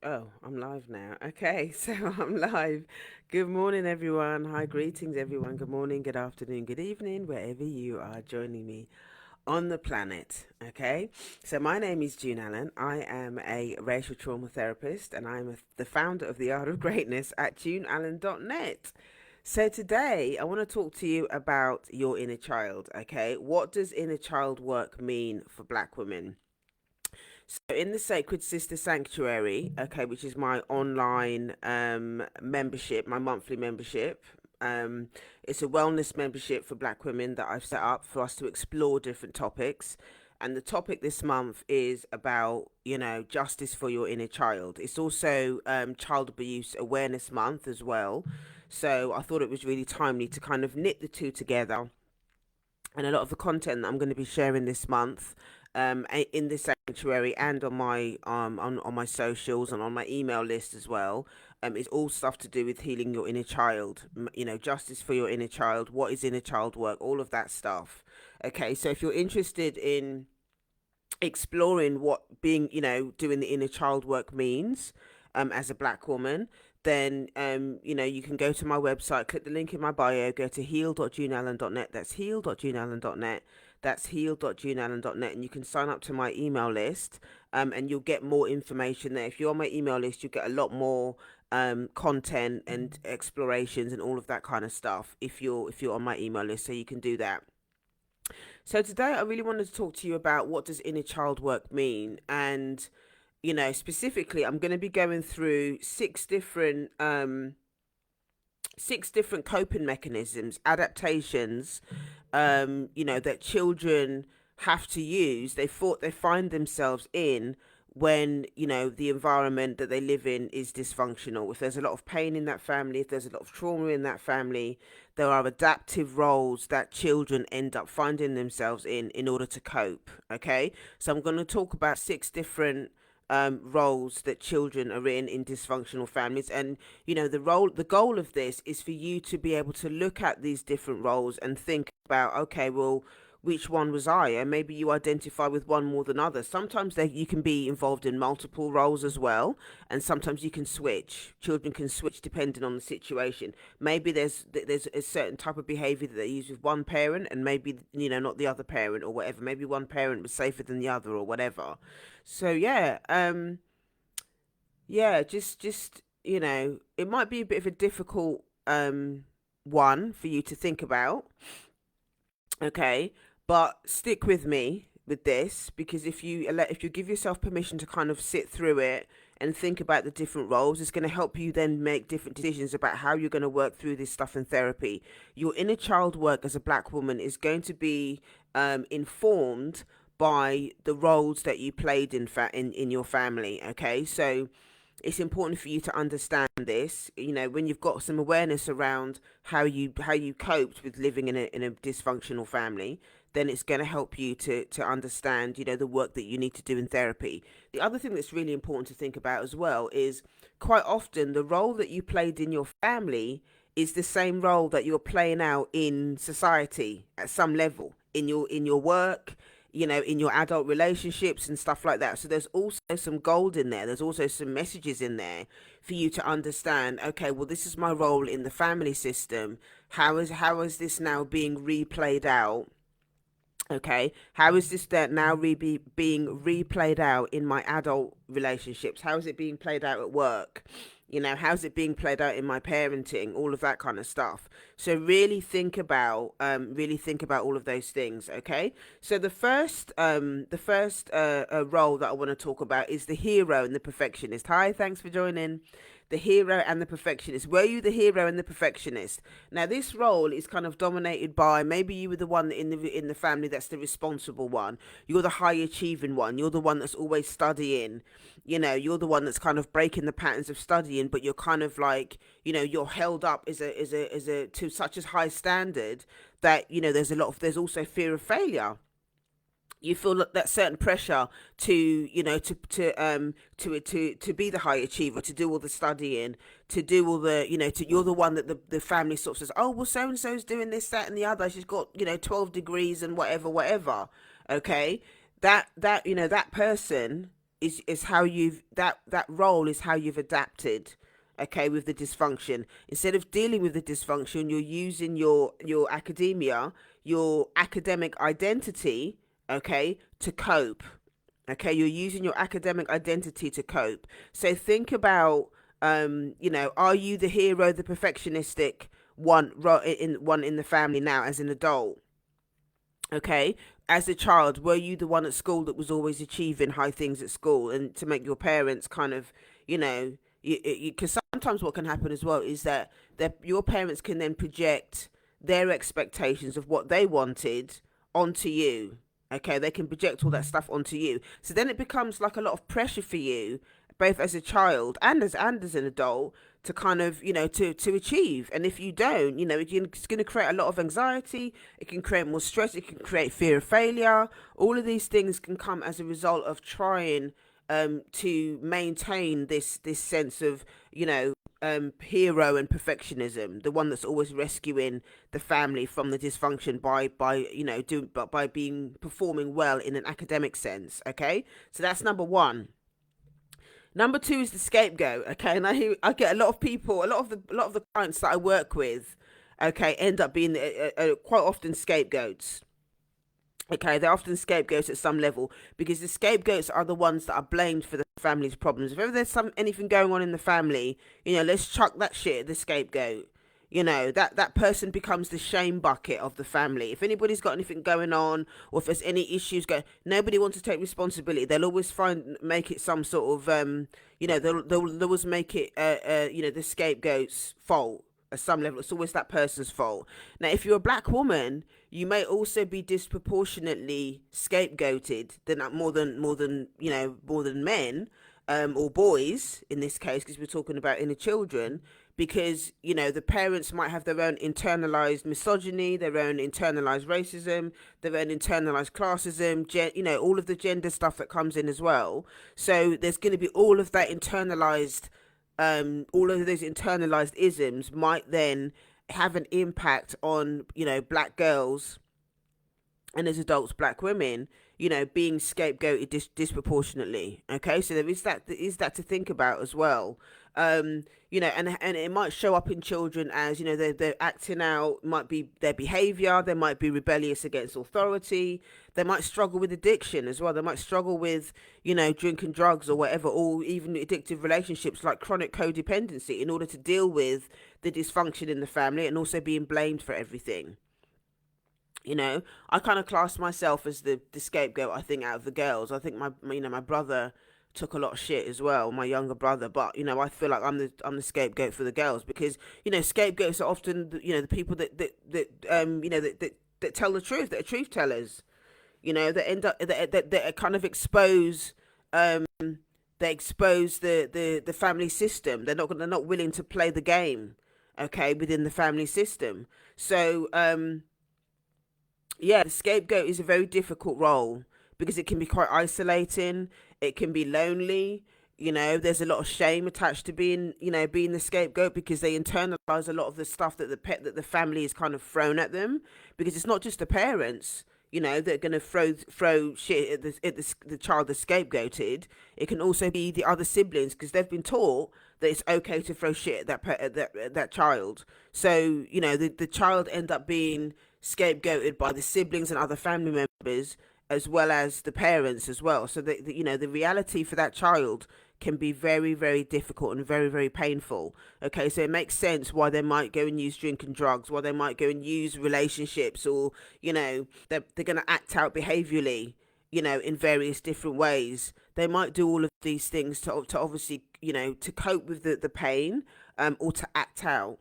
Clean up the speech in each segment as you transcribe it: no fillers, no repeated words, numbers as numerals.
Oh, I'm live now. Okay, so I'm live. Good morning, everyone. Hi, greetings, everyone. Good morning, good afternoon, good evening, wherever you are joining me on the planet. Okay, so my name is June Allen. I am a racial trauma therapist, and I'm the founder of the Art of Greatness at juneallen.net. So today I want to talk to you about your inner child. Okay, what does inner child work mean for Black women? So in the Sacred Sister Sanctuary, okay, which is my online membership, my monthly membership. It's a wellness membership for Black women that I've set up for us to explore different topics. And the topic this month is about, justice for your inner child. It's also Child Abuse Awareness Month as well. So I thought it was really timely to kind of knit the two together, and a lot of the content that I'm going to be sharing this month, in this sanctuary and on my on my socials and on my email list as well, is all stuff to do with healing your inner child. Justice for your inner child. What is inner child work? All of that stuff. Okay, so if you're interested in exploring what being, doing the inner child work means, as a Black woman, then you can go to my website, click the link in my bio, go to heal.juneallen.net. That's heal.juneallen.net. That's heal.juneallen.net, and you can sign up to my email list, and you'll get more information there. If you're on my email list, you'll get a lot more content and explorations and all of that kind of stuff if you're on my email list, so you can do that. So today I really wanted to talk to you about what does inner child work mean, and specifically I'm going to be going through six different coping mechanisms, adaptations, that children have to use. They find themselves in when the environment that they live in is dysfunctional. If there's a lot of pain in that family, if there's a lot of trauma in that family, there are adaptive roles that children end up finding themselves in order to cope. Okay, so I'm going to talk about six different roles that children are in dysfunctional families. And the goal of this is for you to be able to look at these different roles and think about, okay, well, which one was I? And maybe you identify with one more than others. Sometimes you can be involved in multiple roles as well, and sometimes you can switch. Children can switch depending on the situation. Maybe there's a certain type of behavior that they use with one parent, and maybe not the other parent or whatever. Maybe one parent was safer than the other or whatever. So yeah, just it might be a bit of a difficult one for you to think about. Okay, but stick with me with this, because if you give yourself permission to kind of sit through it and think about the different roles, it's going to help you then make different decisions about how you're going to work through this stuff in therapy. Your inner child work as a Black woman is going to be informed by the roles that you played in your family. Okay, so it's important for you to understand this. When you've got some awareness around how you coped with living in a dysfunctional family, then it's going to help you to understand the work that you need to do in therapy. The other thing that's really important to think about as well is, quite often the role that you played in your family is the same role that you're playing out in society at some level, in your work, in your adult relationships and stuff like that. So there's also some gold in there. There's also some messages in there for you to understand, okay, well, this is my role in the family system. How is this now being replayed out? Okay, how is this that now being replayed out in my adult relationships? How is it being played out at work? How's it being played out in my parenting? All of that kind of stuff. So really think about all of those things. Okay, so the first role that I want to talk about is the hero and the perfectionist. Hi, thanks for joining. The hero and the perfectionist. Were you the hero and the perfectionist? Now, this role is kind of dominated by, maybe you were the one in the family that's the responsible one. You're the high achieving one. You're the one that's always studying. You're the one that's kind of breaking the patterns of studying, but you're kind of like, you're held up as a to such a high standard that there's also fear of failure. You feel that certain pressure to to be the high achiever, to do all the studying, to do all the you're the one that the family sort of says, oh, well, so and so's doing this, that, and the other, she's got 12 degrees and whatever. Okay, that person is how you've that role is how you've adapted, okay, with the dysfunction. Instead of dealing with the dysfunction, you're using your academia, your academic identity, okay, to cope. Okay, you're using your academic identity to cope. So think about, are you the hero, the perfectionistic one in the family now as an adult? Okay, as a child, were you the one at school that was always achieving high things at school, and to make your parents kind of, you know, because sometimes what can happen as well is that your parents can then project their expectations of what they wanted onto you. Okay, they can project all that stuff onto you. So then it becomes like a lot of pressure for you, both as a child and as an adult, to kind of, to achieve. And if you don't, it's going to create a lot of anxiety. It can create more stress. It can create fear of failure. All of these things can come as a result of trying to maintain this sense of, hero and perfectionism, the one that's always rescuing the family from the dysfunction by being performing well in an academic sense. Okay, so that's number one. Number two is the scapegoat. Okay, and I get a lot of people, a lot of the clients that I work with, okay, end up being quite often scapegoats. Okay, they're often scapegoats at some level, because the scapegoats are the ones that are blamed for the family's problems. If ever there's anything going on in the family, let's chuck that shit at the scapegoat. That person becomes the shame bucket of the family. If anybody's got anything going on, or if there's any issues going, nobody wants to take responsibility. They'll always make it some sort of they'll always make it the scapegoat's fault at some level. It's always that person's fault. Now, if you're a black woman, you may also be disproportionately scapegoated than more than men, or boys in this case, because we're talking about inner children. Because the parents might have their own internalized misogyny, their own internalized racism, their own internalized classism, all of the gender stuff that comes in as well. So there's going to be all of that internalized, all of those internalized isms might then have an impact on black girls, and as adults, black women, being scapegoated disproportionately. Okay, so there is that to think about as well. And it might show up in children as, they're acting out, might be their behavior. They might be rebellious against authority. They might struggle with addiction as well. They might struggle with, drinking drugs or whatever, or even addictive relationships like chronic codependency, in order to deal with the dysfunction in the family and also being blamed for everything. I kind of class myself as the scapegoat, I think, out of the girls. I think my brother took a lot of shit as well, my younger brother. But I feel like I'm the scapegoat for the girls, because scapegoats are often the people that tell the truth, that are truth tellers. That end up that kind of expose, they expose the family system. They're not willing to play the game, okay, within the family system. So yeah, the scapegoat is a very difficult role, because it can be quite isolating. It can be lonely. There's a lot of shame attached to being the scapegoat, because they internalize a lot of the stuff that the family is kind of thrown at them. Because it's not just the parents, that are going to throw shit at the child that's scapegoated. It can also be the other siblings, because they've been taught that it's okay to throw shit at that child. So the child end up being scapegoated by the siblings and other family members, as well as the parents as well. So the reality for that child can be very, very difficult and very, very painful. Okay, so it makes sense why they might go and use drink and drugs, why they might go and use relationships, or they're going to act out behaviorally, in various different ways. They might do all of these things to obviously, to cope with the pain, or to act out,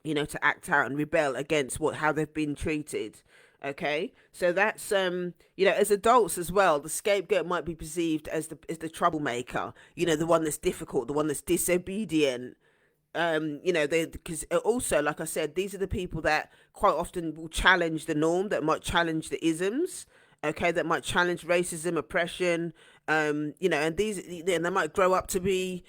and rebel against how they've been treated. Okay, so that's as adults as well, the scapegoat might be perceived as the troublemaker, the one that's difficult, the one that's disobedient. Because also, like I said, these are the people that quite often will challenge the norm, that might challenge the isms, okay, that might challenge racism, oppression, and they might grow up to be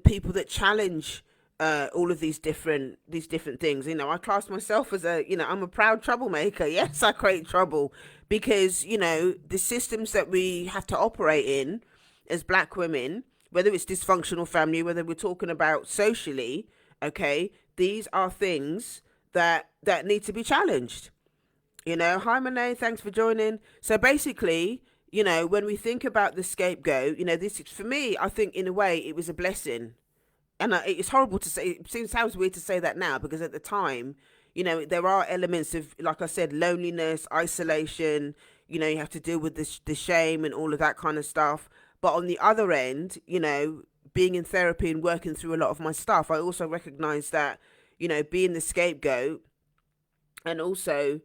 people that challenge all of these different things. I class myself as I'm a proud troublemaker. Yes, I create trouble, because the systems that we have to operate in, as black women, whether it's dysfunctional family, whether we're talking about socially, okay, these are things that need to be challenged. Hi Monet, thanks for joining. So basically, when we think about the scapegoat, this for me, I think in a way it was a blessing. And it's horrible to say. Sounds weird to say that now, because at the time, there are elements of, like I said, loneliness, isolation. You have to deal with the shame and all of that kind of stuff. But on the other end, being in therapy and working through a lot of my stuff, I also recognize that, being the scapegoat, and also,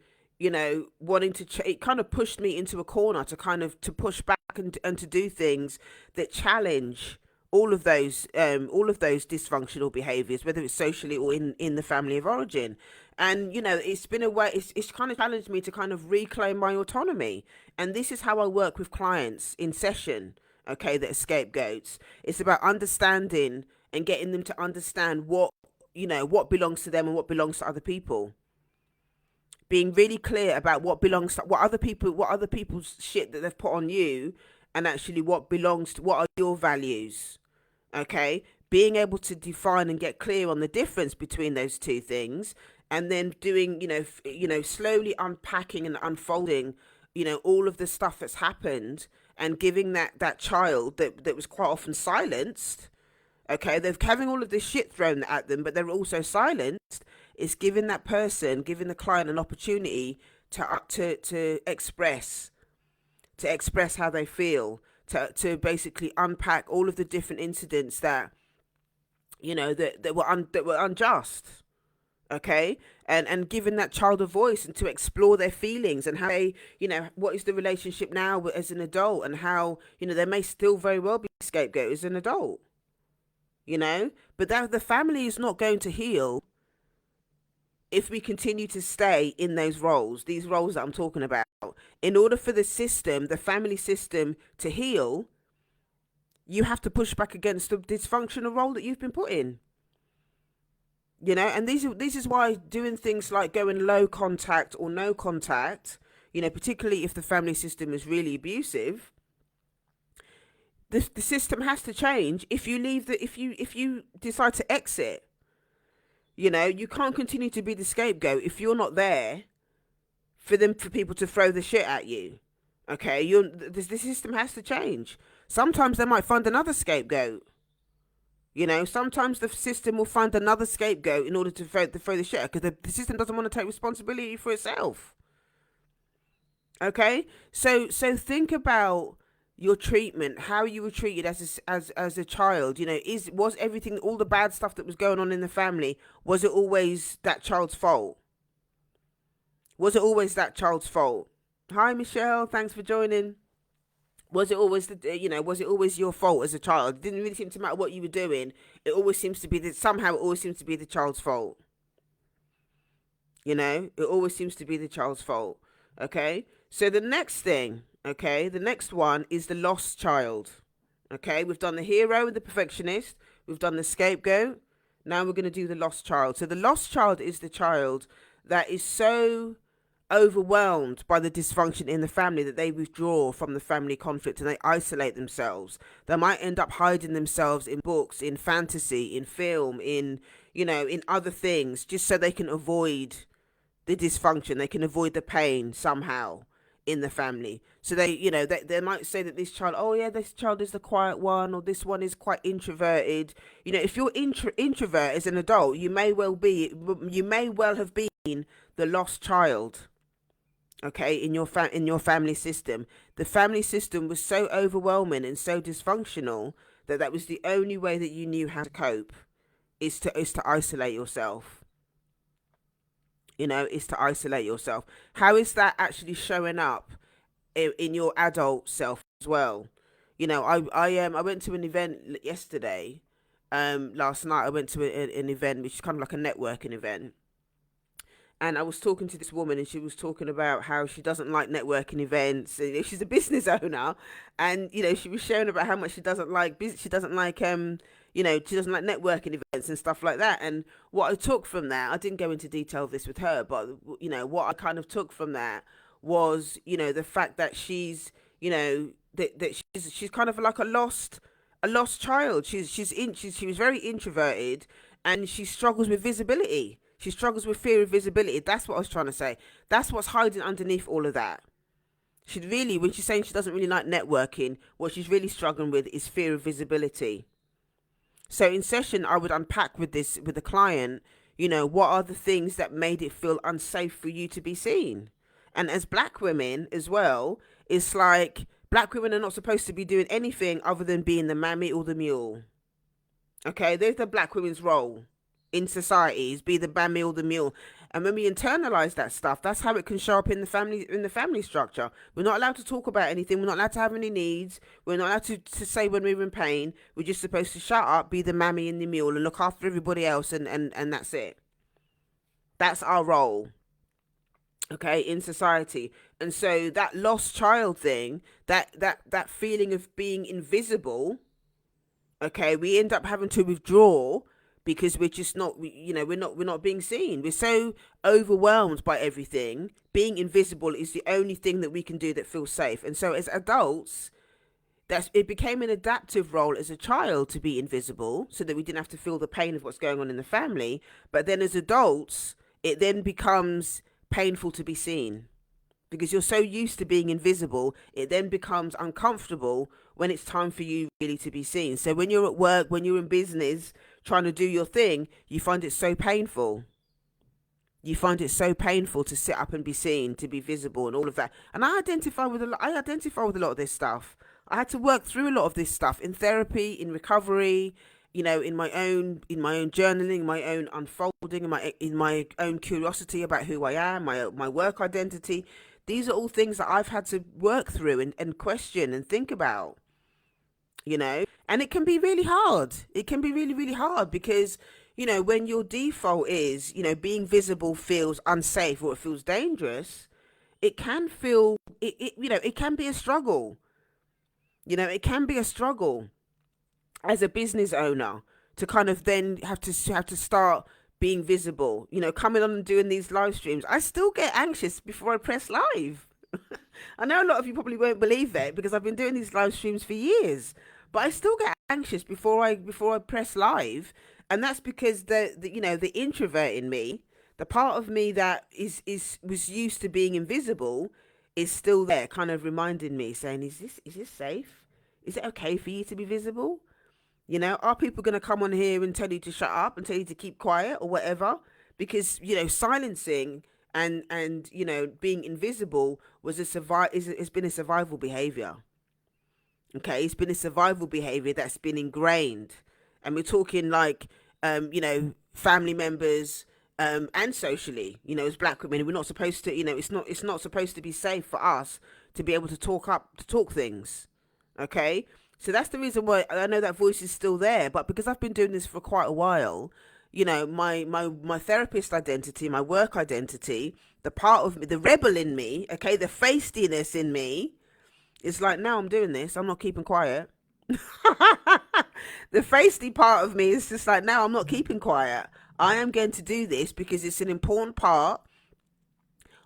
wanting to it kind of pushed me into a corner to kind of to push back and to do things that challenge all of those dysfunctional behaviors, whether it's socially or in the family of origin. And it's been a way, it's kind of challenged me to kind of reclaim my autonomy. And this is how I work with clients in session, okay, that are scapegoats. It's about understanding and getting them to understand what belongs to them and what belongs to other people, being really clear about what belongs to what other people's shit that they've put on you, and actually what belongs to what are your values. Okay, being able to define and get clear on the difference between those two things, and then doing, slowly unpacking and unfolding, all of the stuff that's happened, and giving that child that was quite often silenced. Okay, they're having all of this shit thrown at them, but they're also silenced. It's giving that person, giving the client an opportunity to express how they feel, to basically unpack all of the different incidents that that were unjust. Okay, and giving that child a voice, and to explore their feelings, and how they, what is the relationship now as an adult, and how, they may still very well be scapegoat as an adult. But that the family is not going to heal if we continue to stay in these roles that I'm talking about. In order for the family system to heal, you have to push back against the dysfunctional role that you've been put in. And this is why doing things like going low contact or no contact, particularly if the family system is really abusive, the system has to change. If you decide to exit, you can't continue to be the scapegoat if you're not there for people to throw the shit at you. Okay, the system has to change. Sometimes they might find another scapegoat. Sometimes the system will find another scapegoat in order to throw the shit, because the system doesn't want to take responsibility for itself. Okay, so think about your treatment, how you were treated as a child. Was everything, all the bad stuff that was going on in the family, was it always that child's fault? Was it always that child's fault? Hi Michelle, thanks for joining. Was it always was it always your fault as a child? It didn't really seem to matter what you were doing. It always seems to be somehow it always seems to be the child's fault. It always seems to be the child's fault. Okay, so the next thing, okay, the next one is the lost child. Okay, we've done the hero and the perfectionist. We've done the scapegoat. Now we're going to do the lost child. So the lost child is the child that is so overwhelmed by the dysfunction in the family that they withdraw from the family conflict and they isolate themselves. They might end up hiding themselves in books, in fantasy, in film, in other things, just so they can avoid the dysfunction. They can avoid the pain somehow in the family. So they might say that this child, oh yeah, this child is the quiet one, or this one is quite introverted. If you're introvert as an adult, you may well have been the lost child. Okay, in your family system. The family system was so overwhelming and so dysfunctional that was the only way that you knew how to cope, is to isolate yourself. Is to isolate yourself. How is that actually showing up in your adult self as well? I went to an event yesterday. Last night I went to an event which is kind of like a networking event. And I was talking to this woman, and she was talking about how she doesn't like networking events. She's a business owner, and she was sharing about how much she doesn't like networking events and stuff like that. And what I took from that, I didn't go into detail of this with her, but what I kind of took from that was the fact that she's you know, that she's kind of like a lost child. She was very introverted, and she struggles with visibility. She struggles with fear of visibility. That's what I was trying to say. That's what's hiding underneath all of that. She really, when she's saying she doesn't really like networking, what she's really struggling with is fear of visibility. So in session, I would unpack with the client, what are the things that made it feel unsafe for you to be seen? And as black women as well, it's like black women are not supposed to be doing anything other than being the mammy or the mule. Okay, there's the black women's role in society, is be the mammy or the mule. And when we internalize that stuff, that's how it can show up in the family structure. We're not allowed to talk about anything. We're not allowed to have any needs. We're not allowed to say when we're in pain. We're just supposed to shut up, be the mammy and the mule, and look after everybody else, and that's it. That's our role, okay, in society. And so that lost child thing, that feeling of being invisible, okay, we end up having to withdraw because we're just not, we're not being seen. We're so overwhelmed by everything. Being invisible is the only thing that we can do that feels safe. And so as adults, it became an adaptive role as a child to be invisible so that we didn't have to feel the pain of what's going on in the family. But then as adults, it then becomes painful to be seen because you're so used to being invisible. It then becomes uncomfortable when it's time for you really to be seen. So when you're at work, when you're in business, trying to do your thing, you find it so painful. You find it so painful to sit up and be seen, to be visible, and all of that. And I identify with a lot of this stuff. I had to work through a lot of this stuff in therapy, in recovery, in my own journaling, my own unfolding, in my own curiosity about who I am, my work identity. These are all things that I've had to work through and question and think about. And it can be really hard. It can be really, really hard because when your default is, being visible feels unsafe or it feels dangerous, it can feel, it can be a struggle. It can be a struggle as a business owner to kind of then have to start being visible, coming on and doing these live streams. I still get anxious before I press live. I know a lot of you probably won't believe that because I've been doing these live streams for years, but I still get anxious before I press live. And that's because the introvert in me, the part of me that was used to being invisible, is still there, kind of reminding me, saying, is this safe? Is it okay for you to be visible? Are people going to come on here and tell you to shut up and tell you to keep quiet or whatever? Because silencing and being invisible has been a survival behavior. Okay, it's been a survival behavior that's been ingrained, and we're talking like family members, and socially, as black women, we're not supposed to, it's not supposed to be safe for us to be able to talk things. Okay, so that's the reason why I know that voice is still there. But because I've been doing this for quite a while, my therapist identity, my work identity, the part of me, the rebel in me, okay, the feistiness in me, it's like, now I'm doing this, I'm not keeping quiet. The feisty part of me is just like, now I'm not keeping quiet. I am going to do this because it's an important part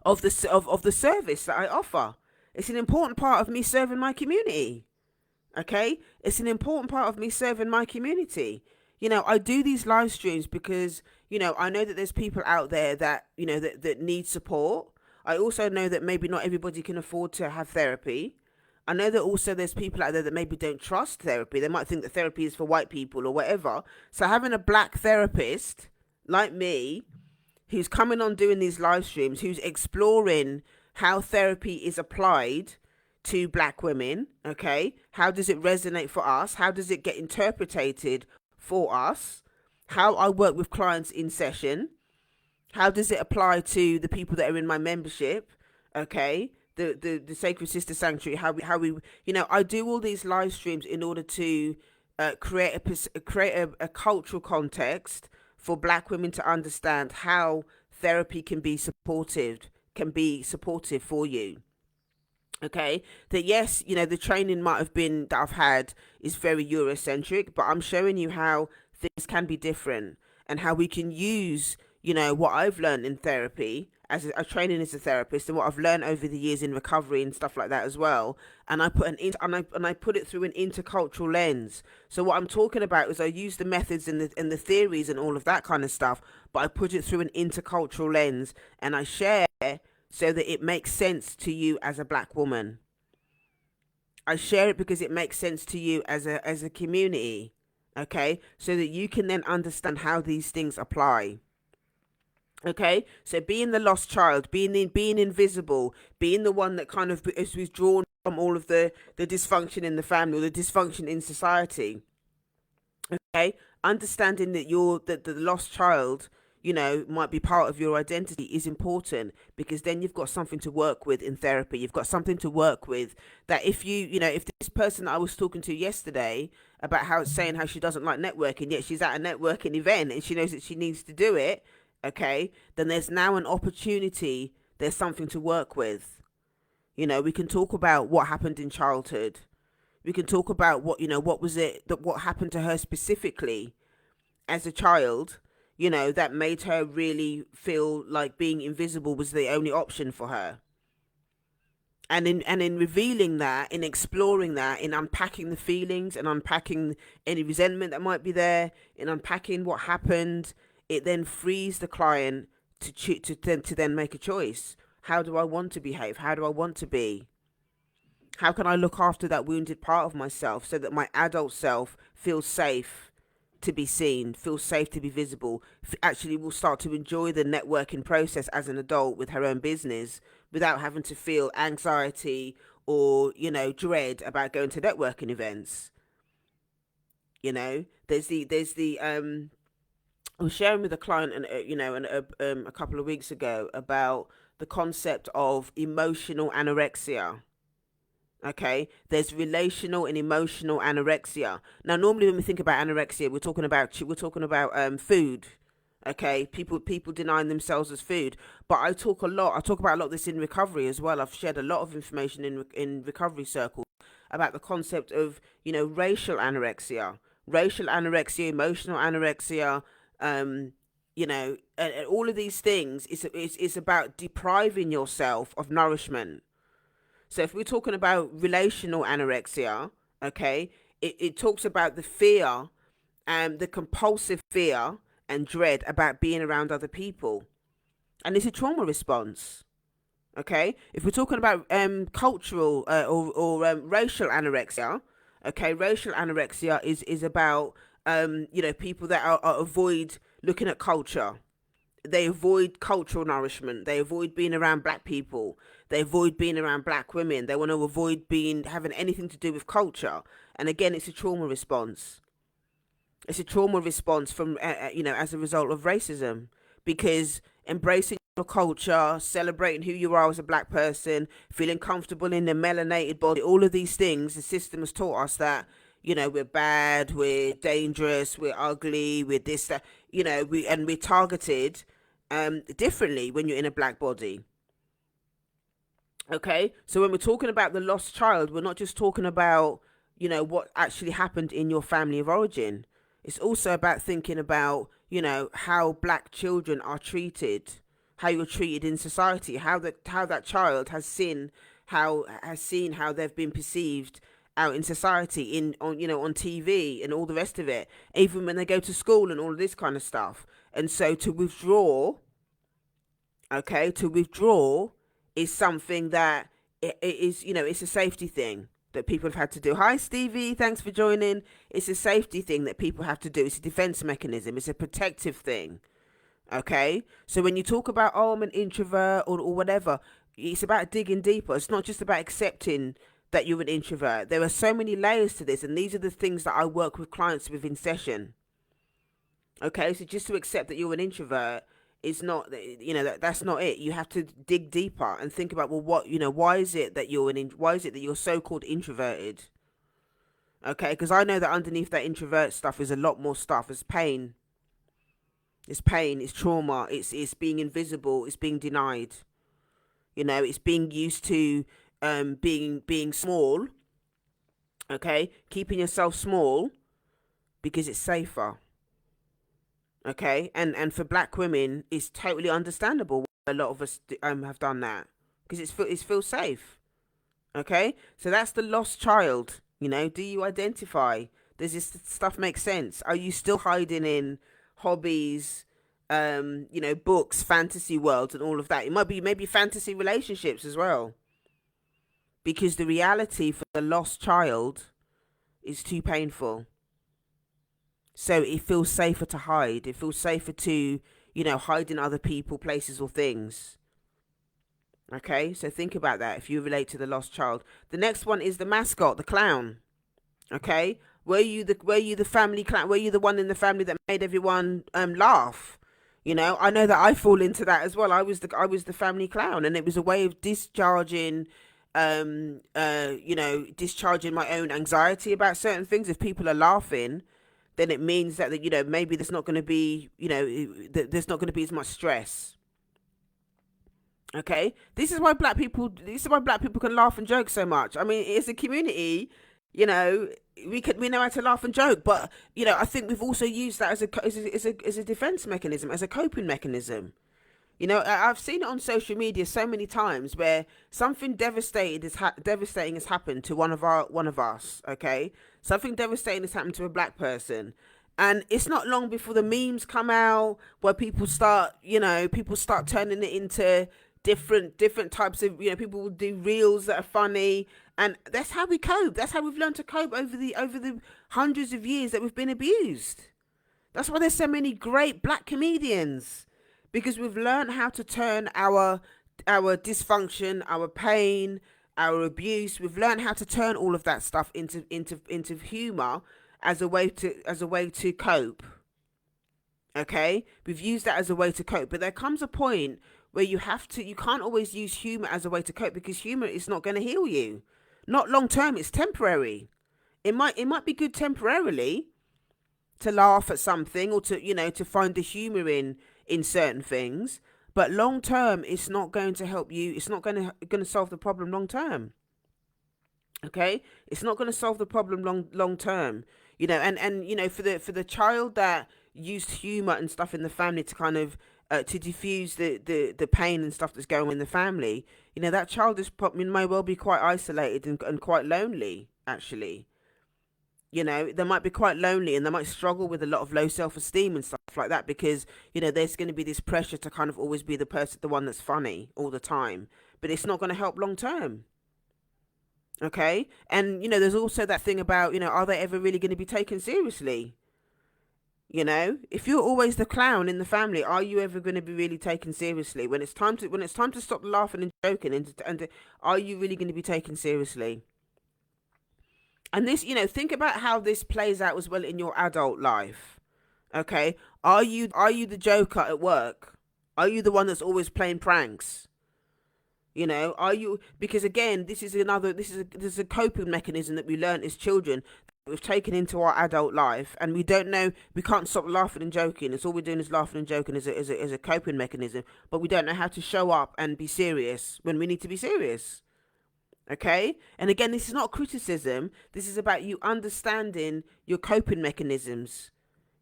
of the service that I offer. It's an important part of me serving my community. Okay, it's an important part of me serving my community. I do these live streams because I know that there's people out there that that need support. I also know that maybe not everybody can afford to have therapy. I know that also there's people out there that maybe don't trust therapy. They might think that therapy is for white people or whatever. So having a black therapist like me, who's coming on doing these live streams, who's exploring how therapy is applied to black women, okay? How does it resonate for us? How does it get interpreted for us? How I work with clients in session. How does it apply to the people that are in my membership, okay? The Sacred Sister Sanctuary, how we I do all these live streams in order to create a cultural context for black women to understand how therapy can be supportive for you. Okay, that yes, the training might have been that I've had is very Eurocentric, but I'm showing you how things can be different and how we can use what I've learned in therapy as a training as a therapist, and what I've learned over the years in recovery and stuff like that as well. And I put and I put it through an intercultural lens. So what I'm talking about is I use the methods and the theories and all of that kind of stuff, but I put it through an intercultural lens, and I share so that it makes sense to you as a black woman. I share it because it makes sense to you as a community, okay? So that you can then understand how these things apply. Okay, so being the lost child, being invisible, being the one that kind of is withdrawn from all of the dysfunction in the family or the dysfunction in society. Okay, understanding that that the lost child, might be part of your identity is important, because then you've got something to work with in therapy. You've got something to work with, that if if this person that I was talking to yesterday about saying how she doesn't like networking, yet she's at a networking event and she knows that she needs to do it, okay, then there's now an opportunity, there's something to work with. We can talk about what happened in childhood. We can talk about what was it that what happened to her specifically as a child, that made her really feel like being invisible was the only option for her. And in revealing that, in exploring that, in unpacking the feelings and unpacking any resentment that might be there, in unpacking what happened, it then frees the client to then make a choice. How do I want to behave? How do I want to be? How can I look after that wounded part of myself so that my adult self feels safe to be seen, feels safe to be visible, actually will start to enjoy the networking process as an adult with her own business without having to feel anxiety or, dread about going to networking events. I was sharing with a client, and a couple of weeks ago, about the concept of emotional anorexia. Okay, there's relational and emotional anorexia. Now, normally when we think about anorexia, we're talking about food. Okay, people denying themselves as food. But I talk about a lot of this in recovery as well. I've shared a lot of information in recovery circles about the concept of racial anorexia, emotional anorexia. And all of these things is about depriving yourself of nourishment. So if we're talking about relational anorexia, okay, it talks about the fear and the compulsive fear and dread about being around other people. And it's a trauma response. Okay, if we're talking about cultural or racial anorexia, okay, racial anorexia is about people that are avoid looking at culture. They avoid cultural nourishment. They avoid being around black people. They avoid being around black women. They want to avoid having anything to do with culture. And again, it's a trauma response. It's a trauma response from as a result of racism, because embracing your culture, celebrating who you are as a black person, feeling comfortable in the melanated body, all of these things, the system has taught us that we're bad, we're dangerous, we're ugly, we're this, that, we're targeted differently when you're in a black body. Okay, so when we're talking about the lost child, we're not just talking about what actually happened in your family of origin. It's also about thinking about how black children are treated, how you're treated in society, how that child has seen how they've been perceived out in society, on TV and all the rest of it, even when they go to school and all of this kind of stuff. And so to withdraw is something that it is, it's a safety thing that people have had to do. Hi, Stevie. Thanks for joining. It's a safety thing that people have to do. It's a defense mechanism. It's a protective thing. Okay. So when you talk about, oh, I'm an introvert or whatever, it's about digging deeper. It's not just about accepting that you're an introvert. There are so many layers to this. And these are the things that I work with clients with in session. Okay. So just to accept that you're an introvert, it's not, that's not it. You have to dig deeper and think about, well, why is it that you're so-called introverted? Okay, because I know that underneath that introvert stuff is a lot more stuff. It's pain, it's trauma, it's being invisible, it's being denied. It's being used to being small. Okay, keeping yourself small because it's safer. Okay, and for black women, it's totally understandable a lot of us have done that because it feels safe. Okay, so that's the lost child. You know, do you identify? Does this stuff make sense? Are you still hiding in hobbies, you know, books, fantasy worlds, and all of that? It might be maybe fantasy relationships as well, because the reality for the lost child is too painful. So it feels safer to hide. It feels safer to, you know, hide in other people, places, or things. Okay, so think about that if you relate to the lost child. The next one is the mascot, the clown. Okay, were you the family clown? Were you the one in the family that made everyone laugh? You know, I know that I fall into that as well. I was the family clown, and it was a way of discharging, you know, discharging my own anxiety about certain things. If people are laughing, then it means that you know, maybe there's not going to be, you know, there's not going to be as much stress. Okay, this is why black people. This is why black people can laugh and joke so much. I mean, it's a community. You know, we know how to laugh and joke, but you know, I think we've also used that as a defense mechanism, as a coping mechanism. You know, I've seen it on social media so many times where something devastating has happened to one of us. Okay, something devastating has happened to a black person, and it's not long before the memes come out where people start, you know, people start turning it into different types of, you know, people will do reels that are funny, and that's how we cope. That's how we've learned to cope over the hundreds of years that we've been abused. That's why there's so many great black comedians, because we've learned how to turn our dysfunction, our pain, our abuse. We've learned how to turn all of that stuff into humor as a way to cope. Okay, we've used that as a way to cope, but there comes a point where you can't always use humor as a way to cope, because humor is not going to heal you. Not long term. It's temporary. It might be good temporarily to laugh at something, or to, you know, to find the humor in certain things, but long term it's not going to help you. It's not going to solve the problem long term. Okay, it's not going to solve the problem long term. You know, and you know, for the child that used humor and stuff in the family to kind of to diffuse the pain and stuff that's going on in the family, you know, that child is probably may well be quite isolated and quite lonely, actually. You know, they might be quite lonely, and they might struggle with a lot of low self-esteem and stuff like that, because you know, there's going to be this pressure to kind of always be the one that's funny all the time, but it's not going to help long term. Okay, and you know, there's also that thing about, you know, are they ever really going to be taken seriously? You know, if you're always the clown in the family, are you ever going to be really taken seriously when it's time to stop laughing and joking, and are you really going to be taken seriously? And this, you know, think about how this plays out as well in your adult life. Okay, are you the joker at work? Are you the one that's always playing pranks? You know, are you, because again, this is a coping mechanism that we learn as children, that we've taken into our adult life, and we don't know, we can't stop laughing and joking. It's all we're doing is laughing and joking as a coping mechanism, but we don't know how to show up and be serious when we need to be serious. Okay, and again, this is not criticism. This is about you understanding your coping mechanisms.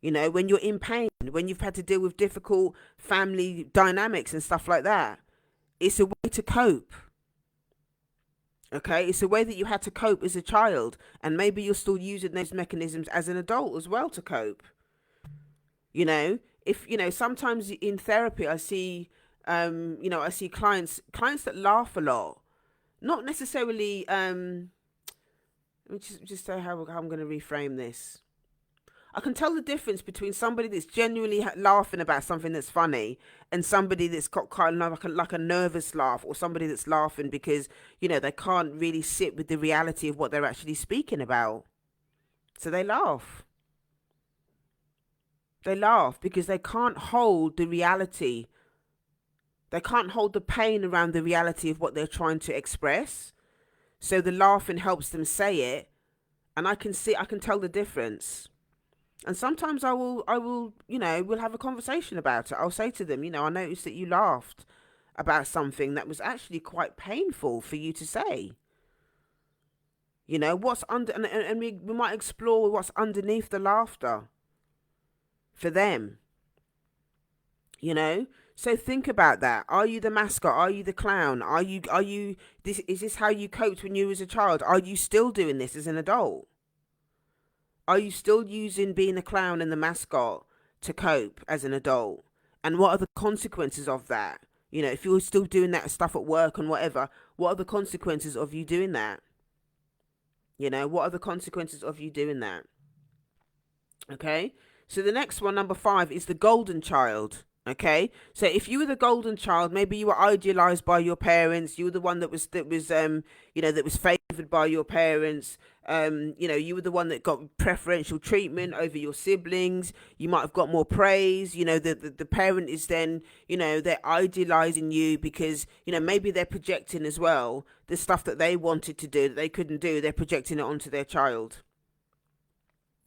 You know, when you're in pain, when you've had to deal with difficult family dynamics and stuff like that, it's a way to cope. Okay, it's a way that you had to cope as a child, and maybe you're still using those mechanisms as an adult as well to cope. You know, if you know, sometimes in therapy I see, you know, I see clients that laugh a lot, not necessarily, let me just say how I'm going to reframe this. I can tell the difference between somebody that's genuinely laughing about something that's funny, and somebody that's got kind of like a nervous laugh, or somebody that's laughing because, you know, they can't really sit with the reality of what they're actually speaking about. So they laugh. They laugh because they can't hold the reality. They can't hold the pain around the reality of what they're trying to express. So the laughing helps them say it, and I can tell the difference. And sometimes I will, you know, we'll have a conversation about it. I'll say to them, you know, I noticed that you laughed about something that was actually quite painful for you to say. You know, what's under, and we might explore what's underneath the laughter for them, you know? So think about that. Are you the mascot? Are you the clown? Are you this is this how you coped when you was a child? Are you still doing this as an adult? Are you still using being a clown and the mascot to cope as an adult? And what are the consequences of that? You know, if you're still doing that stuff at work and whatever, what are the consequences of you doing that? You know, what are the consequences of you doing that? Okay. So the next one, number 5, is the golden child. Okay. So if you were the golden child, maybe you were idealized by your parents. You were the one that was favored by your parents. You were the one that got preferential treatment over your siblings. You might have got more praise. The parent is then, they're idealizing you because, maybe they're projecting as well the stuff that they wanted to do that they couldn't do. They're projecting it onto their child.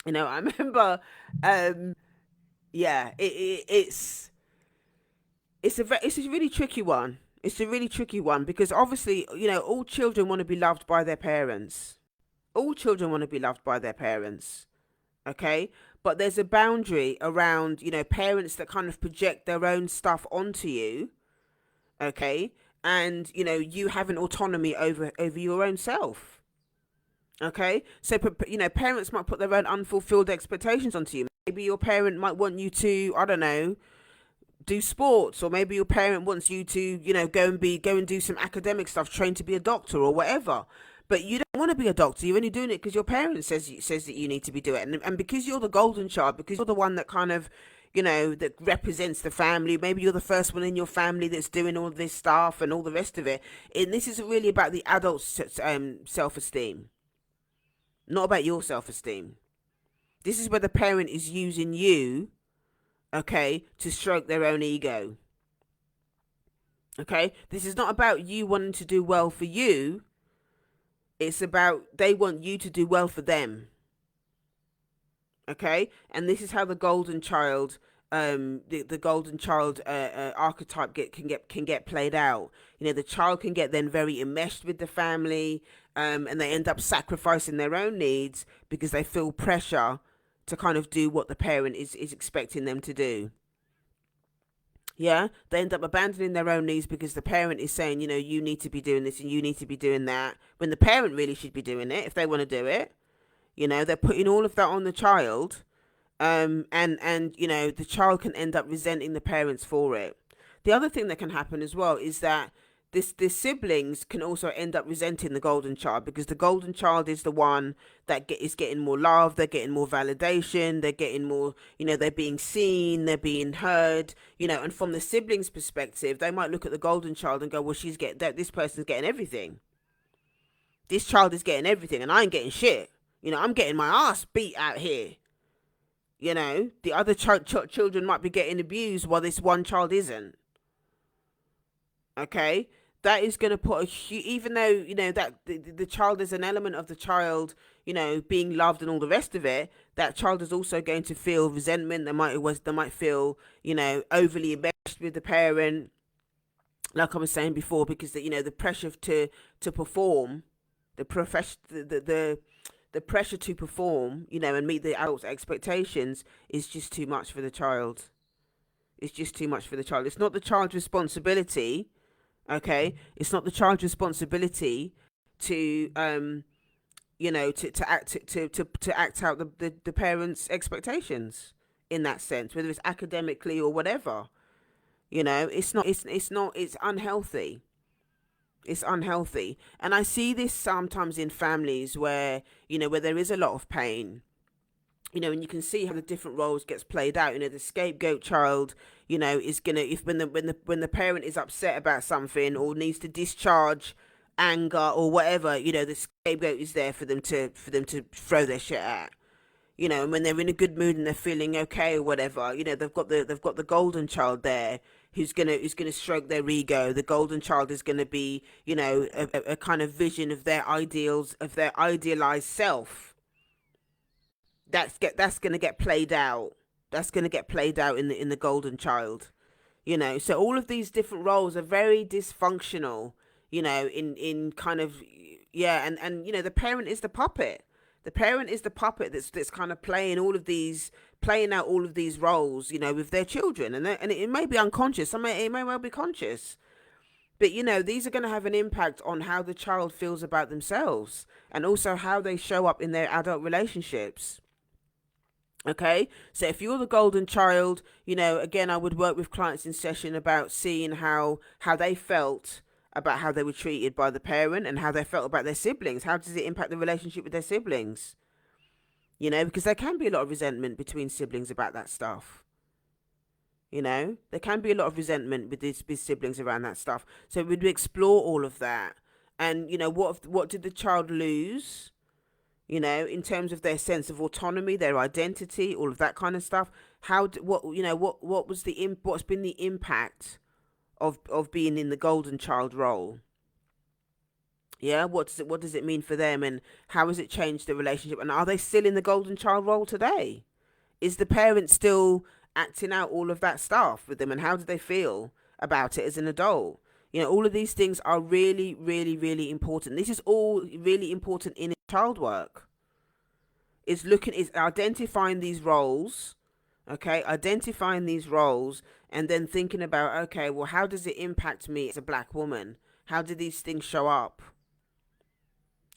I remember, yeah, it's a really tricky one. It's a really tricky one because obviously, all children want to be loved by their parents. All children want to be loved by their parents. Okay, but there's a boundary around, parents that kind of project their own stuff onto you. Okay, and you have an autonomy over your own self. Okay, so parents might put their own unfulfilled expectations onto you. Maybe your parent might want you to, I don't know, do sports, or maybe your parent wants you to, go and do some academic stuff, train to be a doctor or whatever. But you don't want to be a doctor. You're only doing it because your parent says that you need to be doing it, and because you're the golden child, because you're the one that kind of, that represents the family. Maybe you're the first one in your family that's doing all this stuff and all the rest of it. And this is really about the adult's self-esteem, not about your self-esteem. This is where the parent is using you, okay, to stroke their own ego. Okay, this is not about you wanting to do well for you. It's about they want you to do well for them. Okay, and this is how the golden child, the golden child archetype can get played out. The child can get then very enmeshed with the family, and they end up sacrificing their own needs because they feel pressure to kind of do what the parent is expecting them to do. Yeah, they end up abandoning their own needs because the parent is saying, you need to be doing this and you need to be doing that, when the parent really should be doing it if they want to do it. They're putting all of that on the child, and the child can end up resenting the parents for it. The other thing that can happen as well is that the siblings can also end up resenting the golden child because the golden child is the one that is getting more love, they're getting more validation, they're getting more, they're being seen, they're being heard, and from the siblings' perspective, they might look at the golden child and go, well, this person's getting everything. This child is getting everything and I ain't getting shit. I'm getting my ass beat out here. The other children might be getting abused while this one child isn't. Okay, that is going to put even though that the child is an element of the child, being loved and all the rest of it, that child is also going to feel resentment. They might feel, overly enmeshed with the parent, like I was saying before, because the pressure to perform, the profession the pressure to perform, and meet the adults' expectations is just too much for the child. It's just too much for the child. It's not the child's responsibility. Okay, it's not the child's responsibility to to act out the parents' expectations in that sense, whether it's academically or whatever. It's unhealthy. It's unhealthy, and I see this sometimes in families where there is a lot of pain, and you can see how the different roles gets played out. The scapegoat child, is gonna, if when the parent is upset about something or needs to discharge anger or whatever, the scapegoat is there for them to throw their shit at. And when they're in a good mood and they're feeling okay or whatever, they've got the golden child there who's gonna stroke their ego. The golden child is gonna be, a kind of vision of their ideals, of their idealized self. That's gonna get played out. That's gonna get played out in the golden child. So all of these different roles are very dysfunctional. In kind of, yeah, and the parent is the puppet. The parent is the puppet that's kind of playing out all of these roles, with their children, and it may be unconscious. It may well be conscious, but these are going to have an impact on how the child feels about themselves, and also how they show up in their adult relationships. Okay, so if you're the golden child, again, I would work with clients in session about seeing how they felt about how they were treated by the parent, and how they felt about their siblings. How does it impact the relationship with their siblings? Because there can be a lot of resentment between siblings about that stuff. There can be a lot of resentment with these siblings around that stuff. So we'd explore all of that, and what did the child lose? In terms of their sense of autonomy, their identity, all of that kind of stuff. What's been the impact of being in the golden child role? Yeah, what does it mean for them, and how has it changed the relationship? And are they still in the golden child role today? Is the parent still acting out all of that stuff with them, and how do they feel about it as an adult? All of these things are really, really, really important. This is all really important in child work. Is identifying these roles, okay? Identifying these roles, and then thinking about, okay, well, how does it impact me as a black woman? How do these things show up?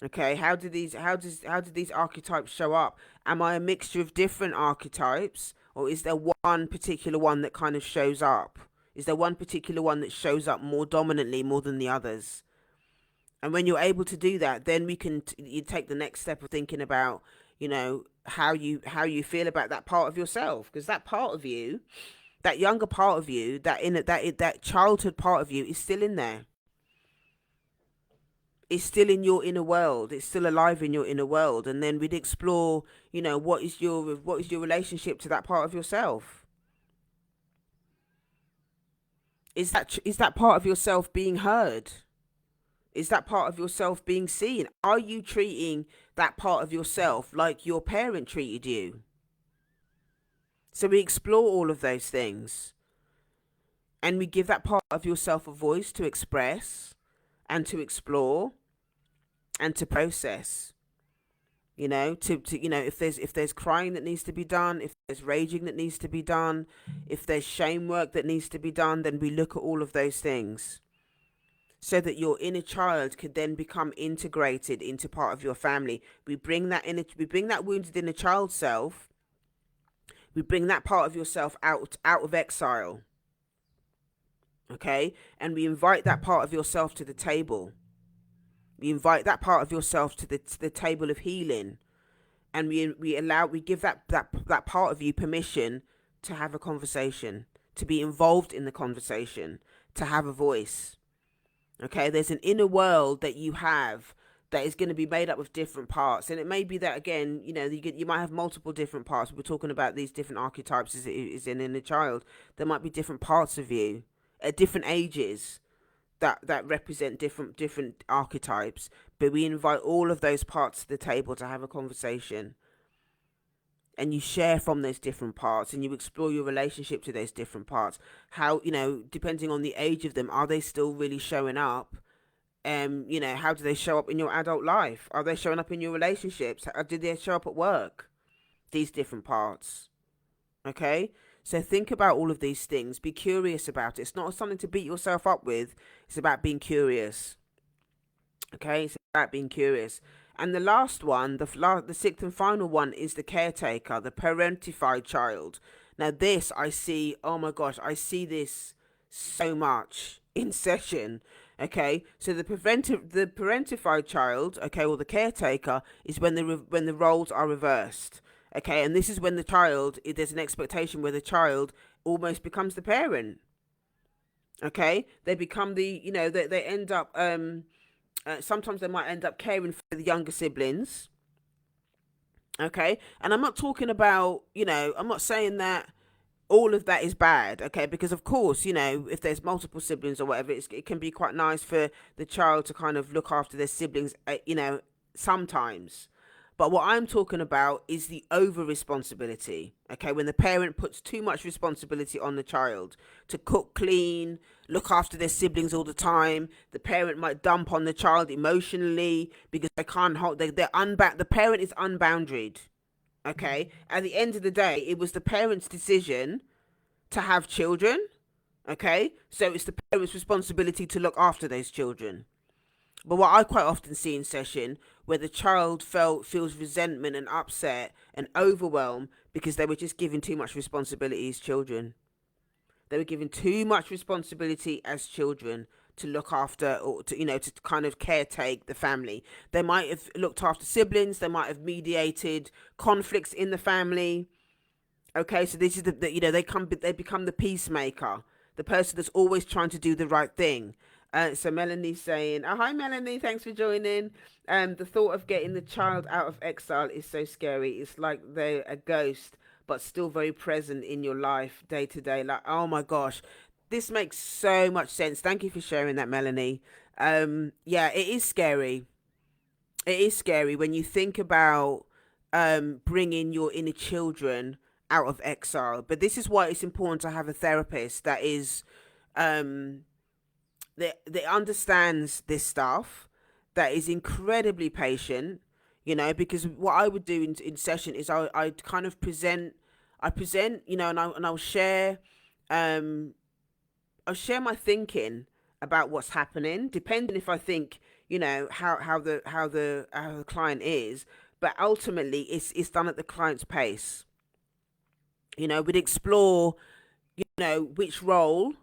Okay, how do these archetypes show up? Am I a mixture of different archetypes, or is there one particular one that kind of shows up? Is there one particular one that shows up more dominantly, more than the others? And when you're able to do that, then you take the next step of thinking about, how you feel about that part of yourself, because that part of you, that younger part of you, that childhood part of you is still in there. It's still in your inner world. It's still alive in your inner world. And then we'd explore, what is your relationship to that part of yourself? Is that part of yourself being heard? Is that part of yourself being seen? Are you treating that part of yourself like your parent treated you? So we explore all of those things, and we give that part of yourself a voice to express and to explore and to process. If there's crying that needs to be done, if there's raging that needs to be done, if there's shame work that needs to be done, then we look at all of those things, so that your inner child could then become integrated into part of your family. We bring that wounded inner child self, we bring that part of yourself out of exile. Okay, and we invite that part of yourself to the table. We invite that part of yourself to the table of healing, and we give that part of you permission to have a conversation, to be involved in the conversation, to have a voice. Okay, there's an inner world that you have that is going to be made up of different parts, and it may be that, again, you might have multiple different parts. We're talking about these different archetypes as in a child. There might be different parts of you at different ages that represent different archetypes, but we invite all of those parts to the table to have a conversation, and you share from those different parts, and you explore your relationship to those different parts. How, depending on the age of them, are they still really showing up? How do they show up in your adult life? Are they showing up in your relationships? Did they show up at work? These different parts. Okay, so think about all of these things. Be curious about it. It's not something to beat yourself up with. It's about being curious. Okay, it's about being curious. And the last one, the sixth and final one, is the caretaker, the parentified child. Now this, I see, oh my gosh, I see this so much in session. Okay, so the parentified child, okay, or the caretaker, is when the roles are reversed. Okay, and this is when there's an expectation where the child almost becomes the parent. Okay, they become they end up, sometimes they might end up caring for the younger siblings. Okay, and I'm not talking about, I'm not saying that all of that is bad, okay, because of course, if there's multiple siblings or whatever, it can be quite nice for the child to kind of look after their siblings, sometimes. But what I'm talking about is the over responsibility. Okay, when the parent puts too much responsibility on the child to cook, clean, look after their siblings all the time, the parent might dump on the child emotionally because they can't hold. They're unbound. The parent is unboundaried. Okay, at the end of the day, it was the parent's decision to have children. Okay, so it's the parent's responsibility to look after those children. But what I quite often see in session, where the child feels resentment and upset and overwhelmed because they were just given too much responsibility as children. They were given too much responsibility as children to look after, or to, to kind of caretake the family. They might have looked after siblings. They might have mediated conflicts in the family. Okay, so this is they become the peacemaker, the person that's always trying to do the right thing. So Melanie's saying, "Oh, hi Melanie, thanks for joining." The thought of getting the child out of exile is so scary. It's like they're a ghost, but still very present in your life day to day. Like, oh my gosh, this makes so much sense. Thank you for sharing that, Melanie. Yeah, it is scary. It is scary when you think about bringing your inner children out of exile. But this is why it's important to have a therapist that is um, that understands this stuff, that is incredibly patient. Because what I would do in session is I kind of present, and I'll share um I'll share my thinking about what's happening, depending if I think, how the client is. But ultimately, it's done at the client's pace. We'd explore, which role,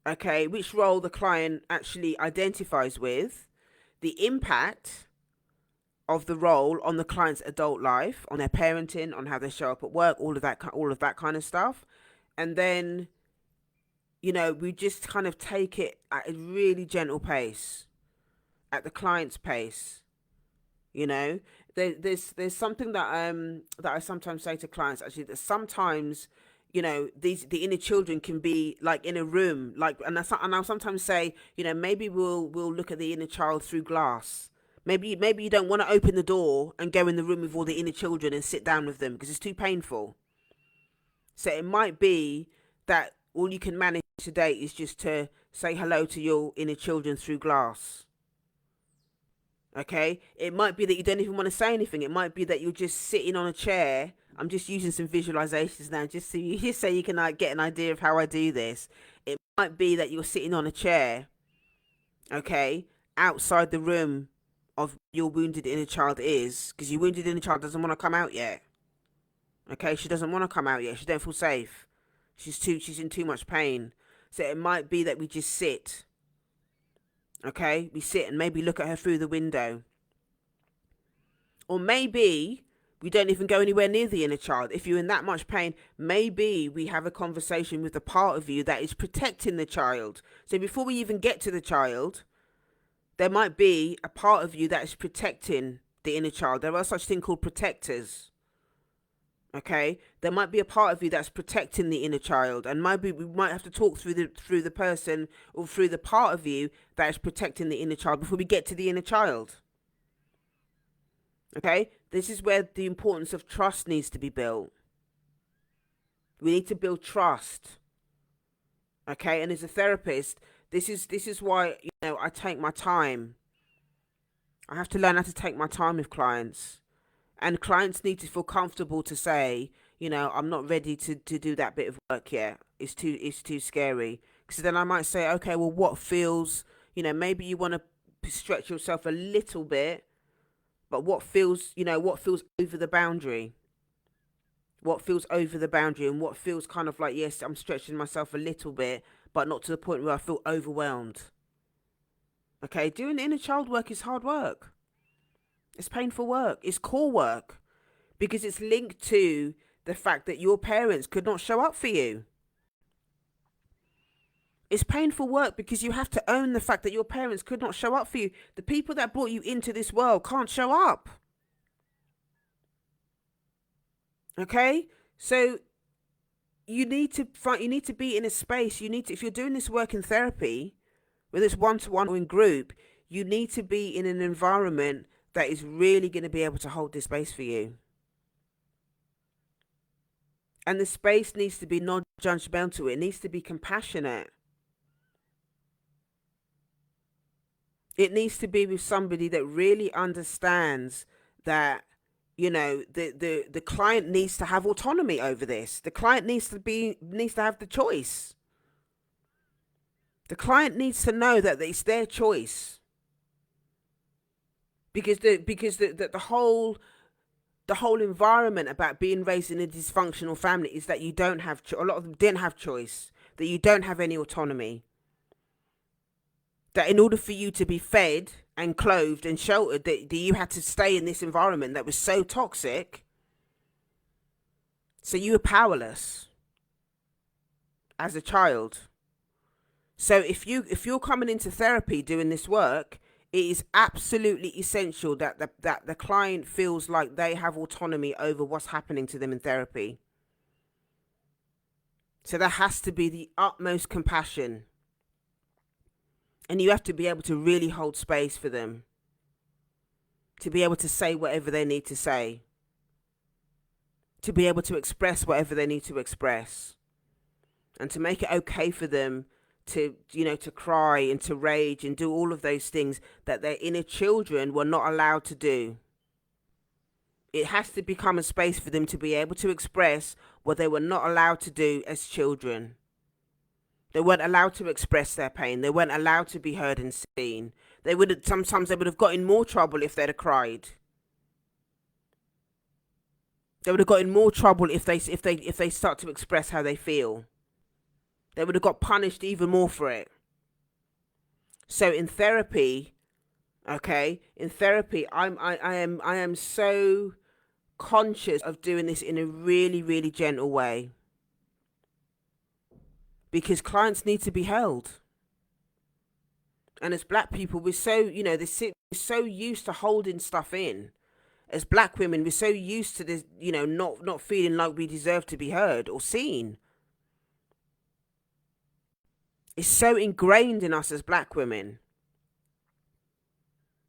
okay, which role the client actually identifies with, the impact of the role on the client's adult life, on their parenting, on how they show up at work, all of that kind of stuff. And then, we just kind of take it at a really gentle pace, at the client's pace. There's something that I sometimes say to clients, actually, that sometimes, the inner children can be like in a room, like, and I'll sometimes say, maybe we'll look at the inner child through glass. Maybe you don't want to open the door and go in the room with all the inner children and sit down with them because it's too painful. So it might be that all you can manage today is just to say hello to your inner children through glass. Okay? It might be that you don't even want to say anything. It might be that you're just sitting on a chair. I'm just using some visualizations now, just so you can get an idea of how I do this. It might be that you're sitting on a chair, okay, outside the room of your wounded inner child is, because your wounded inner child doesn't want to come out yet. Okay, she doesn't want to come out yet. She don't feel safe. She's in too much pain. So it might be that we just sit. Okay, we sit and maybe look at her through the window. Or maybe we don't even go anywhere near the inner child. If you're in that much pain, maybe we have a conversation with the part of you that is protecting the child. So before we even get to the child, there might be a part of you that is protecting the inner child. There are such things called protectors. Okay, there might be a part of you that's protecting the inner child, and maybe we might have to talk through the person, or through the part of you that is protecting the inner child before we get to the inner child. Okay, this is where the importance of trust needs to be built. We need to build trust. Okay, and as a therapist, this is why I take my time. I have to learn how to take my time with clients. And clients need to feel comfortable to say, I'm not ready to do that bit of work yet. It's too scary. Because then I might say, okay, well, what feels, maybe you want to stretch yourself a little bit, but what feels over the boundary? What feels over the boundary, and what feels kind of like, yes, I'm stretching myself a little bit, but not to the point where I feel overwhelmed. Okay, doing inner child work is hard work. It's painful work. It's core work, because it's linked to the fact that your parents could not show up for you. It's painful work because you have to own the fact that your parents could not show up for you. The people that brought you into this world can't show up. Okay? So you need to be in a space. If you're doing this work in therapy, whether it's one-to-one or in group, you need to be in an environment that is really going to be able to hold this space for you. And the space needs to be non-judgmental. It needs to be compassionate. It needs to be with somebody that really understands that, the client needs to have autonomy over this. The client needs to have the choice. The client needs to know that it's their choice. Because the whole environment about being raised in a dysfunctional family is that you don't have a lot of them didn't have choice, that you don't have any autonomy, that in order for you to be fed and clothed and sheltered, that you had to stay in this environment that was so toxic. So you were powerless as a child. So if you're coming into therapy doing this work, it is absolutely essential that the client feels like they have autonomy over what's happening to them in therapy. So there has to be the utmost compassion. And you have to be able to really hold space for them, to be able to say whatever they need to say, to be able to express whatever they need to express, and to make it okay for them to cry and to rage and do all of those things that their inner children were not allowed to do. It has to become a space for them to be able to express what they were not allowed to do as children. They weren't allowed to express their pain. They weren't allowed to be heard and seen. Sometimes they would have got in more trouble if they'd have cried. They would have got in more trouble if they start to express how they feel. They would have got punished even more for it. So in therapy, I am so conscious of doing this in a really, really gentle way. Because clients need to be held. And as black people, we're so used to holding stuff in. As black women, we're so used to this, not feeling like we deserve to be heard or seen. It's so ingrained in us as black women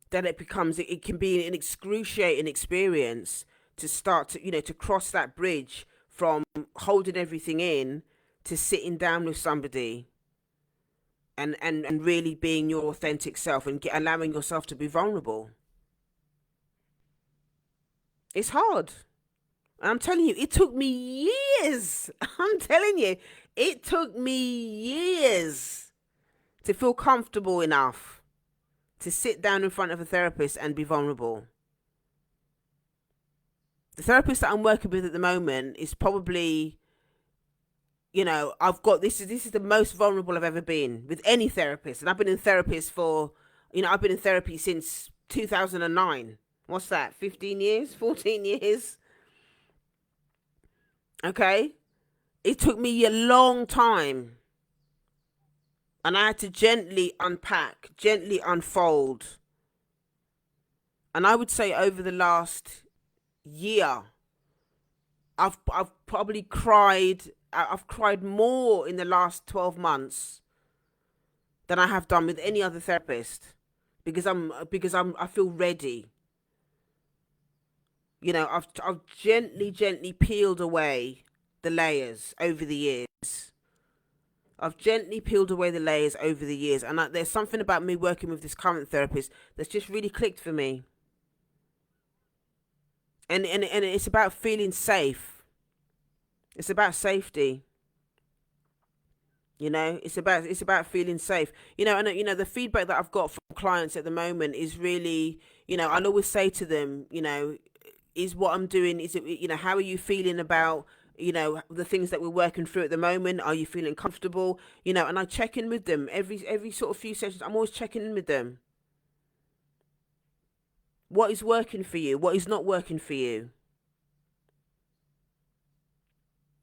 that it can be an excruciating experience to start to cross that bridge from holding everything in to sitting down with somebody and really being your authentic self and allowing yourself to be vulnerable. It's hard. And I'm telling you, it took me years. I'm telling you, it took me years to feel comfortable enough to sit down in front of a therapist and be vulnerable. The therapist that I'm working with at the moment is probably, this is the most vulnerable I've ever been with any therapist. And I've been in therapy since 2009. What's that? 15 years? 14 years? Okay. It took me a long time. And I had to gently unpack, gently unfold. And I would say over the last year, I've probably cried. I've cried more in the last 12 months than I have done with any other therapist because I feel ready. I've gently peeled away the layers over the years. I've gently peeled away the layers over the years, and there's something about me working with this current therapist that's just really clicked for me. And it's about feeling safe. It's about safety. It's about feeling safe. And the feedback that I've got from clients at the moment is really, I'll always say to them, is what I'm doing, is it, how are you feeling about, the things that we're working through at the moment? Are you feeling comfortable? And I check in with them every sort of few sessions. I'm always checking in with them. What is working for you? What is not working for you?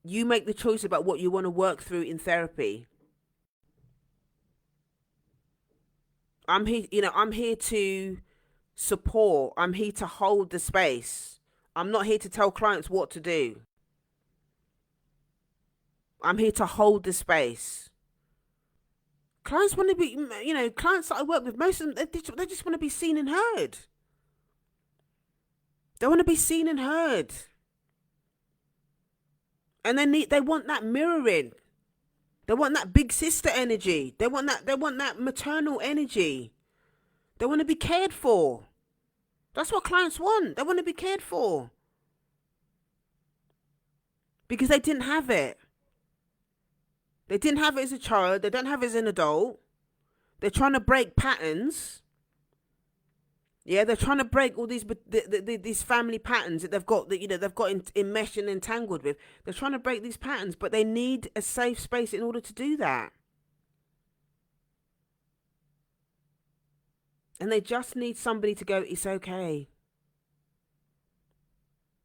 You make the choice about what you want to work through in therapy. I'm here to support. I'm here to hold the space. I'm not here to tell clients what to do. I'm here to hold the space. Clients want to be, clients that I work with, most of them, they just want to be seen and heard. They want to be seen and heard. And they want that mirroring. They want that big sister energy. They want that maternal energy. They want to be cared for. That's what clients want. They want to be cared for. Because they didn't have it. They didn't have it as a child. They don't have it as an adult. They're trying to break patterns. Yeah, they're trying to break all these family patterns that they've got, they've got enmeshed and entangled with. They're trying to break these patterns, but they need a safe space in order to do that. And they just need somebody to go, it's okay.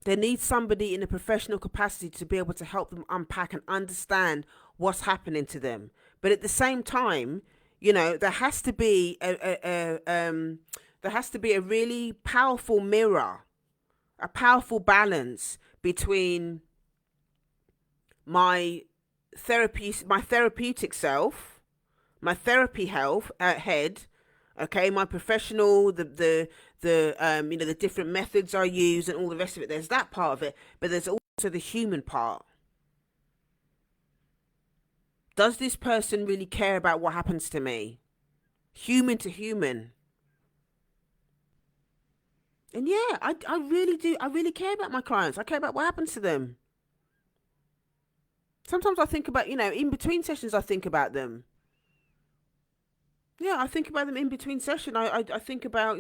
They need somebody in a professional capacity to be able to help them unpack and understand what's happening to them. But at the same time, there has to be a really powerful mirror, a powerful balance between my therapeutic self, my therapy head, okay, my professional, the different methods I use and all the rest of it. There's that part of it, but there's also the human part. Does this person really care about what happens to me? Human to human. And yeah, I really do. I really care about my clients. I care about what happens to them. Sometimes I think about, in between sessions, I think about them. Yeah, I think about them in between session. I think about,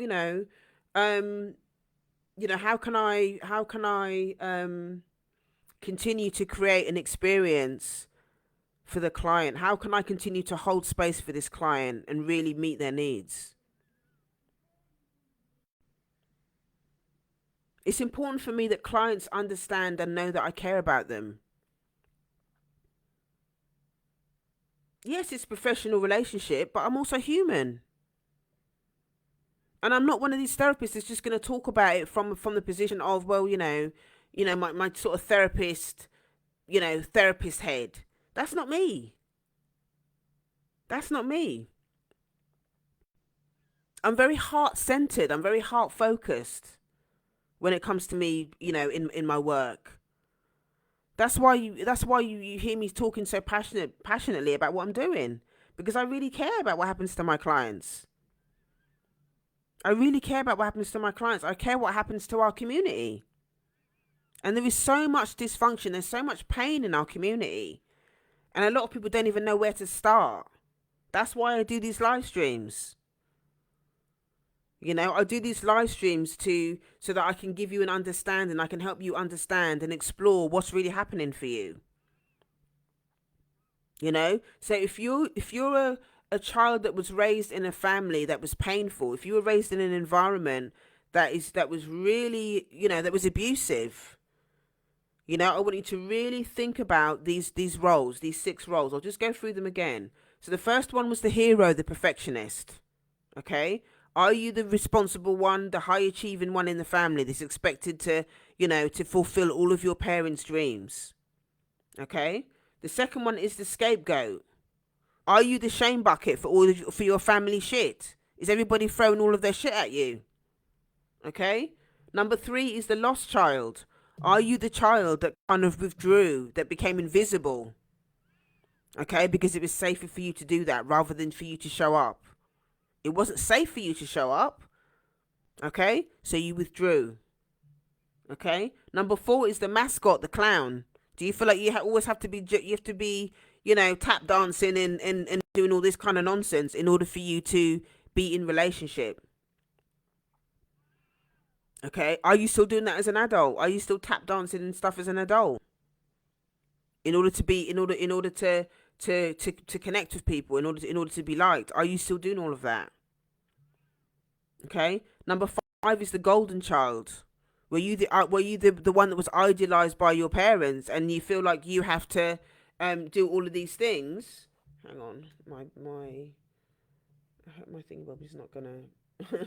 how can I continue to create an experience for the client? How can I continue to hold space for this client and really meet their needs? It's important for me that clients understand and know that I care about them. Yes, it's a professional relationship, but I'm also human. And I'm not one of these therapists that's just going to talk about it from the position of, well, my sort of therapist head. That's not me. That's not me. I'm very heart-centered. I'm very heart-focused when it comes to me, in my work. That's why you hear me talking so passionately about what I'm doing, because I really care about what happens to my clients. I really care about what happens to my clients. I care what happens to our community. And there is so much dysfunction. There's so much pain in our community. And a lot of people don't even know where to start. That's why I do these live streams. I do these live streams so that I can give you an understanding. I can help you understand and explore what's really happening for you. So if you're a child that was raised in a family that was painful, if you were raised in an environment that was really, that was abusive, I want you to really think about these roles, these 6 roles. I'll just go through them again. So the first one was the hero, the perfectionist. Okay? Are you the responsible one, the high achieving one in the family that's expected to, to fulfill all of your parents' dreams? Okay? The second one is the scapegoat. Are you the shame bucket for your family shit? Is everybody throwing all of their shit at you? Okay? Number 3 is the lost child. Are you the child that kind of withdrew, that became invisible? Okay, because it was safer for you to do that rather than for you to show up. It wasn't safe for you to show up. Okay, so you withdrew. Okay, number 4 is the mascot, the clown. Do you feel like you always have to be, tap dancing and doing all this kind of nonsense in order for you to be in relationship? Okay, are you still doing that as an adult? Are you still tap dancing and stuff as an adult? In order to connect with people, in order to be liked, are you still doing all of that? Okay, number 5 is the golden child. Were you the one that was idealized by your parents, and you feel like you have to do all of these things? Hang on, my thingy is not gonna.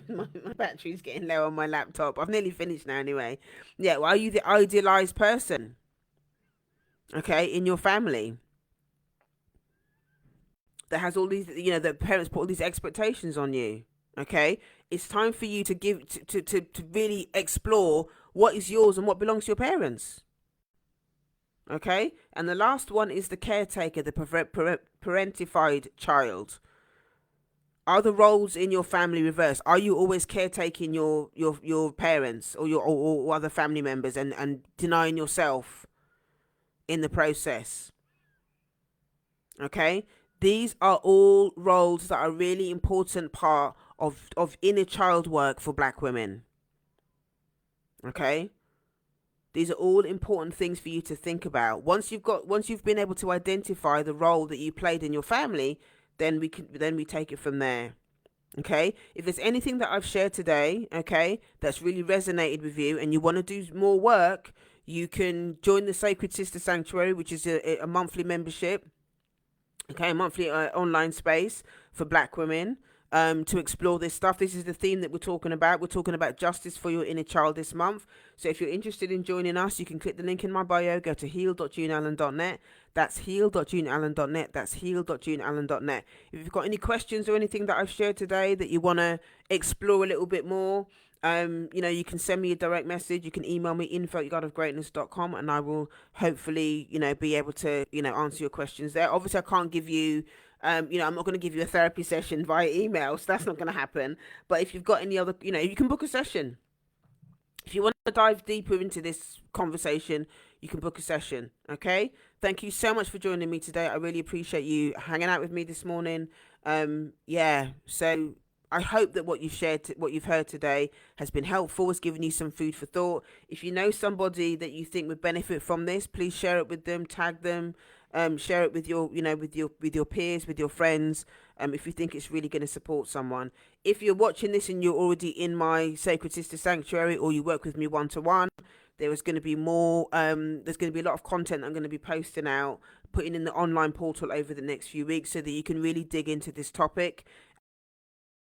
my battery's getting low on my laptop. I've nearly finished now anyway. Yeah, well, are you the idealized person? Okay, in your family that has all these, the parents put all these expectations on you. Okay, it's time for you to give to really explore what is yours and what belongs to your parents. Okay? And the last one is the caretaker, the parentified child. Are the roles in your family reversed? Are you always caretaking your parents or or other family members and denying yourself in the process? Okay? These are all roles that are a really important part of inner child work for black women. Okay? These are all important things for you to think about. Once you've been able to identify the role that you played in your family, then we take it from there. Okay, if there's anything that I've shared today, okay, that's really resonated with you and you want to do more work, you can join the Sacred Sister Sanctuary, which is a monthly membership, okay, a monthly online space for black women to explore this stuff. This is the theme that we're talking about. We're talking about justice for your inner child this month. So if you're interested in joining us, you can click the link in my bio, go to heal.juneallen.net. That's heal.juneallen.net. That's heal.juneallen.net. If you've got any questions or anything that I've shared today that you want to explore a little bit more, you can send me a direct message. You can email me info@godofgreatness.com, and I will hopefully, be able to, answer your questions there. Obviously, I can't give you, I'm not going to give you a therapy session via email, so that's not going to happen. But if you've got any other, you can book a session. If you want to dive deeper into this conversation, you can book a session. Okay. Thank you so much for joining me today. I really appreciate you hanging out with me this morning. So I hope that what you've heard today has been helpful, has given you some food for thought. If you know somebody that you think would benefit from this, please share it with them, tag them, share it with your peers, with your friends. If you think it's really going to support someone. If you're watching this and you're already in my Sacred Sister Sanctuary or you work with me one-to-one, there is going to be more. There's going to be a lot of content I'm going to be posting out, putting in the online portal over the next few weeks, so that you can really dig into this topic